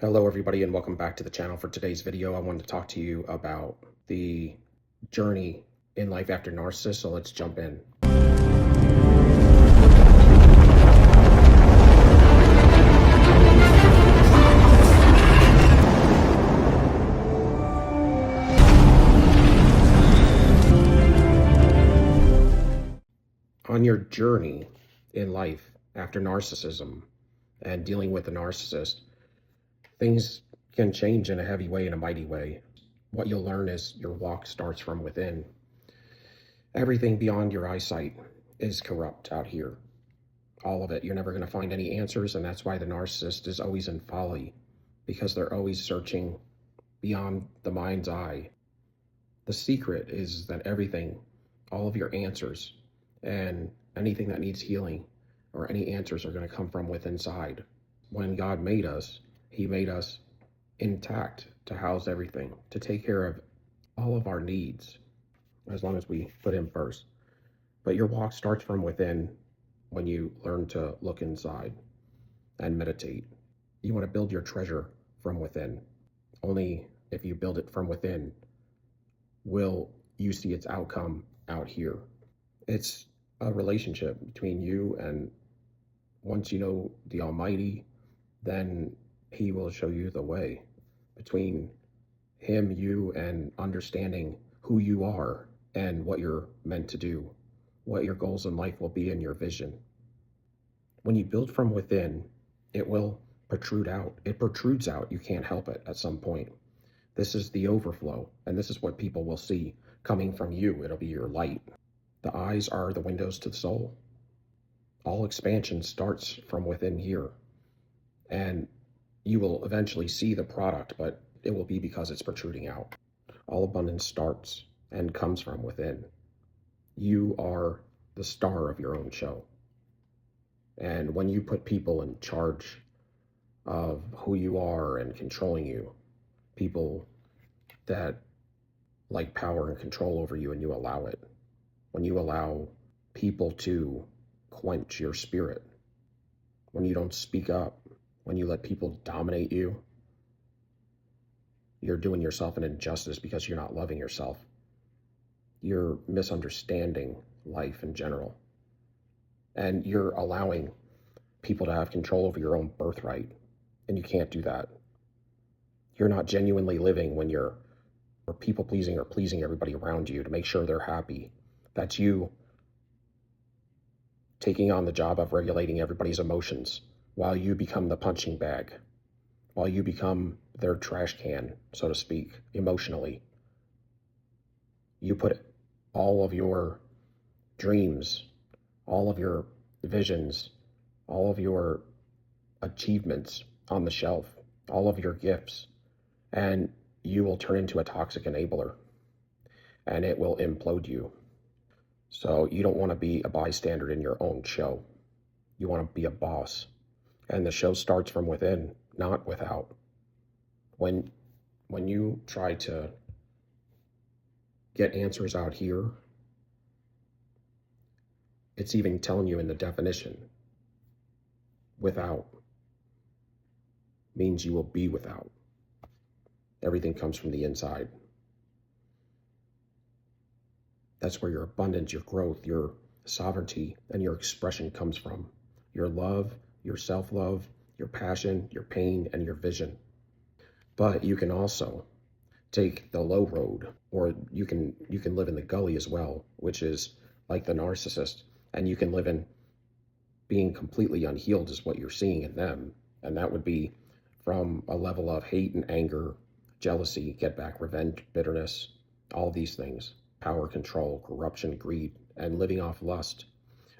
Hello everybody and welcome back to the channel. For today's video, I wanted to talk to you about the journey in life after narcissist, so let's jump in. On your journey in life after narcissism and dealing with the narcissist, things can change in a heavy way, in a mighty way. What you'll learn is your walk starts from within. Everything beyond your eyesight is corrupt out here. All of it. You're never going to find any answers, and that's why the narcissist is always in folly, because they're always searching beyond the mind's eye. The secret is that everything, all of your answers, and anything that needs healing or any answers are going to come from within inside. When God made us, He made us intact to house everything, to take care of all of our needs, as long as we put Him first. But your walk starts from within when you learn to look inside and meditate. You want to build your treasure from within. Only if you build it from within will you see its outcome out here. It's a relationship between you, and once you know the Almighty, then He will show you the way. Between Him, you, and understanding who you are and what you're meant to do, what your goals in life will be, and your vision. When you build from within, it will protrude out. It protrudes out. You can't help it at some point. This is the overflow, and this is what people will see coming from you. It'll be your light. The eyes are the windows to the soul. All expansion starts from within here, and you will eventually see the product, but it will be because it's protruding out. All abundance starts and comes from within. You are the star of your own show. And when you put people in charge of who you are and controlling you, people that like power and control over you, and you allow it, when you allow people to quench your spirit, when you don't speak up, when you let people dominate you, you're doing yourself an injustice because you're not loving yourself. You're misunderstanding life in general. And you're allowing people to have control over your own birthright. And you can't do that. You're not genuinely living when you're people pleasing or pleasing everybody around you to make sure they're happy. That's you taking on the job of regulating everybody's emotions while you become the punching bag, while you become their trash can, so to speak, emotionally. You put all of your dreams, all of your visions, all of your achievements on the shelf, all of your gifts, and you will turn into a toxic enabler, and it will implode you. So you don't want to be a bystander in your own show. You want to be a boss. And the show starts from within, not without. When you try to get answers out here, it's even telling you in the definition, without means you will be without. Everything comes from the inside. That's where your abundance, your growth, your sovereignty, and your expression comes from. Your love, your self-love, your passion, your pain, and your vision. But you can also take the low road, or you can live in the gully as well, which is like the narcissist, and you can live in being completely unhealed is what you're seeing in them. And that would be from a level of hate and anger, jealousy, get back, revenge, bitterness, all these things, power, control, corruption, greed, and living off lust.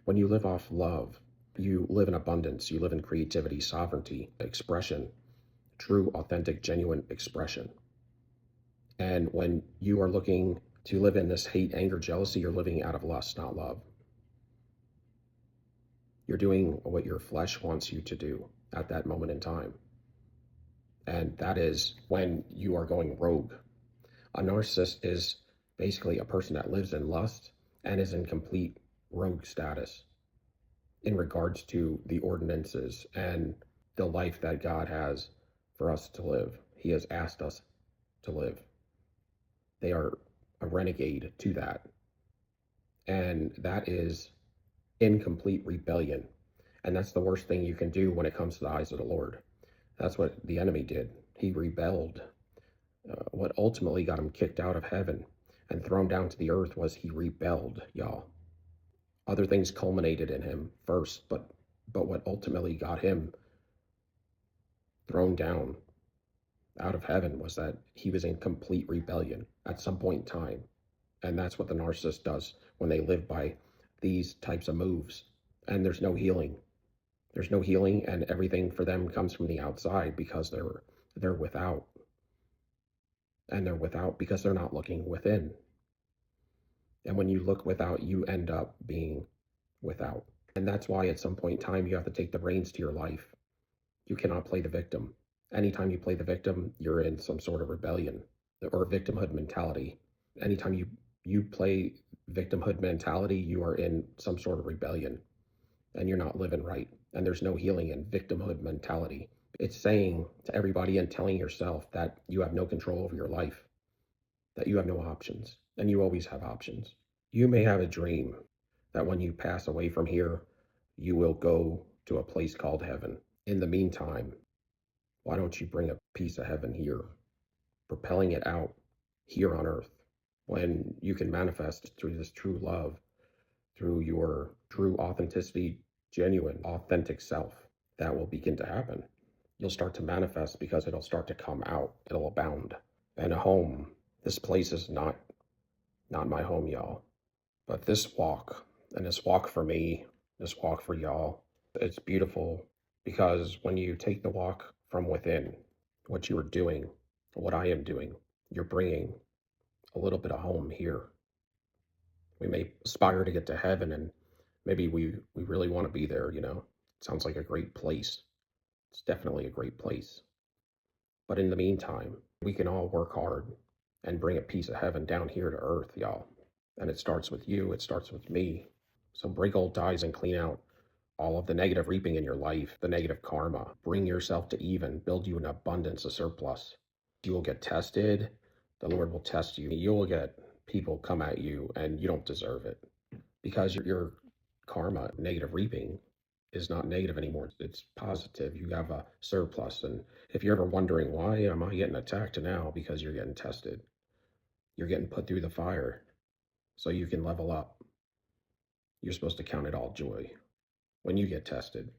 When you live off love, you live in abundance, you live in creativity, sovereignty, expression, true, authentic, genuine expression. And when you are looking to live in this hate, anger, jealousy, you're living out of lust, not love. You're doing what your flesh wants you to do at that moment in time. And that is when you are going rogue. A narcissist is basically a person that lives in lust and is in complete rogue status in regards to the ordinances and the life that God has for us to live. He has asked us to live. They are a renegade to that. And that is incomplete rebellion. And that's the worst thing you can do when it comes to the eyes of the Lord. That's what the enemy did. He rebelled. What ultimately got him kicked out of heaven and thrown down to the earth was he rebelled, y'all. Other things culminated in him first, but what ultimately got him thrown down out of heaven was that he was in complete rebellion at some point in time. And that's what the narcissist does when they live by these types of moves. And there's no healing. There's no healing, and everything for them comes from the outside because they're without. And they're without because they're not looking within. And when you look without, you end up being without. And that's why at some point in time, you have to take the reins to your life. You cannot play the victim. Anytime you play the victim, you're in some sort of rebellion or victimhood mentality. Anytime you play victimhood mentality, you are in some sort of rebellion and you're not living right. And there's no healing in victimhood mentality. It's saying to everybody and telling yourself that you have no control over your life, that you have no options, and you always have options. You may have a dream that when you pass away from here, you will go to a place called heaven. In the meantime, why don't you bring a piece of heaven here, propelling it out here on earth, when you can manifest through this true love, through your true authenticity, genuine, authentic self. That will begin to happen. You'll start to manifest because it'll start to come out. It'll abound. And a home, this place is not my home, y'all. But this walk, and this walk for me, this walk for y'all, it's beautiful because when you take the walk from within, what you are doing, what I am doing, you're bringing a little bit of home here. We may aspire to get to heaven, and maybe we really want to be there, you know. It sounds like a great place. It's definitely a great place. But in the meantime, we can all work hard and bring a piece of heaven down here to earth, y'all. And it starts with you, it starts with me. So break old ties and clean out all of the negative reaping in your life, the negative karma. Bring yourself to even, build you an abundance, a surplus. You will get tested. The Lord will test you. You will get people come at you and you don't deserve it because your karma, negative reaping, is not negative anymore. It's positive. You have a surplus. And if you're ever wondering, why am I getting attacked now? Because you're getting tested. You're getting put through the fire so you can level up. You're supposed to count it all joy when you get tested.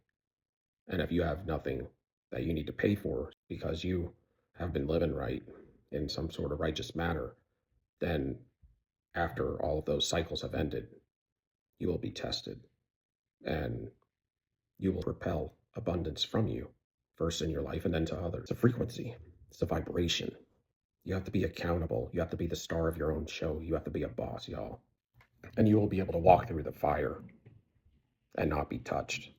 And if you have nothing that you need to pay for because you have been living right in some sort of righteous manner, then after all of those cycles have ended, you will be tested and you will repel abundance from you, first in your life and then to others. It's a frequency, it's a vibration. You have to be accountable. You have to be the star of your own show. You have to be a boss, y'all. And you will be able to walk through the fire and not be touched.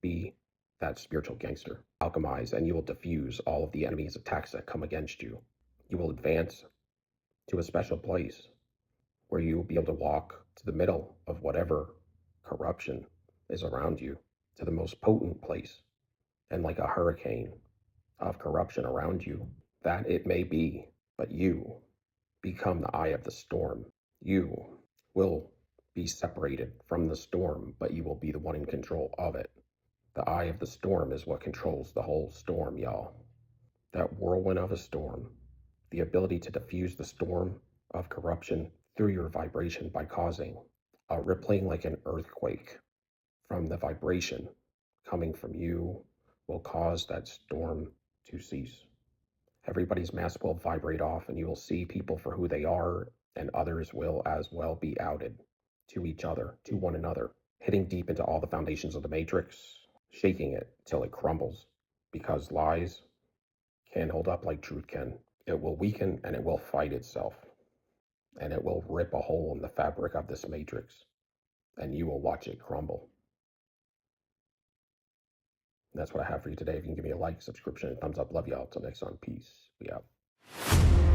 Be that spiritual gangster. Alchemize, and you will diffuse all of the enemy's attacks that come against you. You will advance to a special place where you will be able to walk to the middle of whatever corruption is around you, to the most potent place, and like a hurricane of corruption around you, that it may be, but you become the eye of the storm. You will be separated from the storm, but you will be the one in control of it. The eye of the storm is what controls the whole storm, y'all. That whirlwind of a storm, the ability to diffuse the storm of corruption through your vibration by causing a rippling like an earthquake from the vibration coming from you will cause that storm to cease. Everybody's mask will vibrate off and you will see people for who they are, and others will as well be outed to each other, to one another, hitting deep into all the foundations of the matrix, shaking it till it crumbles, because lies can't hold up like truth can. It will weaken and it will fight itself, and it will rip a hole in the fabric of this matrix, and you will watch it crumble. That's what I have for you today. If you can give me a like, subscription, and thumbs up, love y'all. Till next time, peace. We out.